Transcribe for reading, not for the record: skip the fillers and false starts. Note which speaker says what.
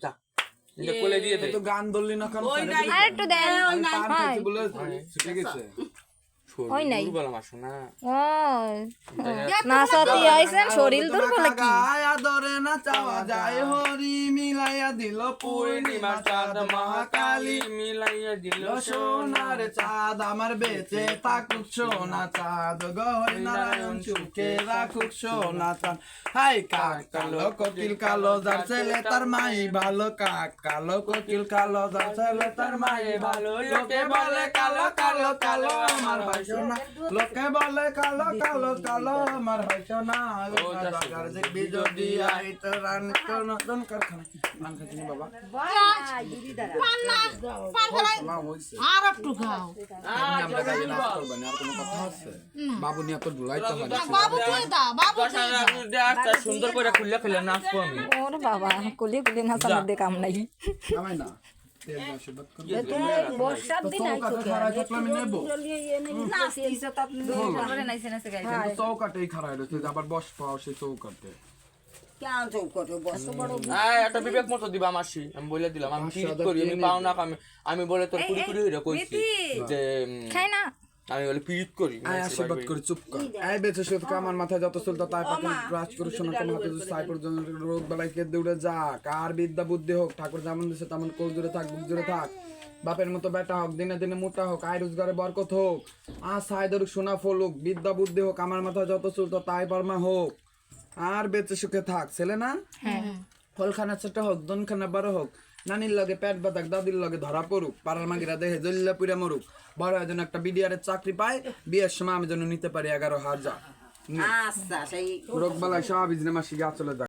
Speaker 1: যা এটা কোলে দিয়ে দে
Speaker 2: তো গান ধরলি না কেন
Speaker 3: আরেকটু দেন
Speaker 2: পান বলে ছুটে গেছে
Speaker 3: ওই নাই
Speaker 1: দুর্বল আমার শোনা
Speaker 3: ও না সতি আইছেন শরীর দুর্বল কি
Speaker 2: গায়া ধরে না চাওয়া যায় হরি মিলাইয়া দিল
Speaker 1: পূর্ণিমা চাঁদ মহাকালী মিলাইয়া দিল
Speaker 2: সোনার চাঁদ আমার বেঁচে থাকুক সোনা চাঁদ গহরি নারায়ণ সুখে রাখুক সোনা চাঁদ হাই কাক কালো কোকিল কালো যার ছেলে তার মাই ভালো কাক কালো কোকিল কালো যার ছেলে তার মাই ভালো লোকে বলে কালো কালো কালো আমার ভাই সোনা লোকে বলে কালো কালো কালো আমার ভাই সোনা বাগার দেখবি যদি আই তো রান কোন দন কারখানা মান খাচ্ছি বাবা
Speaker 4: আর একটু খাও
Speaker 2: আমরা গাড়ি নাচ করবেন আর কোনো কথা আছে বাবু নিয়ে তো ঢুলাইতে হয়
Speaker 4: বাবু তুই দা বাবু
Speaker 1: একটা সুন্দর করে খুললে খেলে নাচবো আমি
Speaker 3: ওর বাবা কুলি কুলি নাচানোর দিয়ে কাম নাই
Speaker 2: আমায় না তেল আশীর্বাদ করবে
Speaker 3: বর্ষার দিন
Speaker 2: চৌকাটেই খারাই রয়েছে আবার বস পাও সেই চৌকাটে
Speaker 1: একটা বিবেক মতো দিবা মাসি আমি বলে দিলাম আমি পিরিত করি আমি পাও না আমি বলে তোর কুড়ি কুড়ি হইরা কইছি যে
Speaker 3: খাই না
Speaker 1: আমি বলে পিরিত করি
Speaker 2: আয় আশীর্বাদ করে চুপ কর আয় বেঁচে শুধু আমার মাথায় যত চলতো তাই পাকে গ্রাস করে শোনা তোমার হাতে যদি সাই পর্যন্ত রোগ বেলায় কেঁদে উড়ে যাক আর বিদ্যা বুদ্ধি হোক ঠাকুর যেমন দিছে তেমন কোল জুড়ে থাক বুক জুড়ে থাক বাপের মতো বেটা হোক দিনে দিনে মোটা হোক আয় রোজগারে বরকত হোক আর সাই ধরুক সোনা ফলুক বিদ্যা বুদ্ধি হোক আমার মাথায় যত চলতো তাই পরমা হোক আর বেঁচে সুখে থাক ছেলে না ফলখানা ছোট হোক দনখানা বড় হোক নানির লগে পেট বাদাক দাদির লগে ধরা পড়ুক পাড়ার মাগিরা দেহে জল্লা পুরা মরুক বড় যেন একটা বিডিআরের চাকরি পায় বিয়ের সময় আমি যেন নিতে পারি 11,000 রোগ বালায় সব ইজনে মাসি গা চলে যাক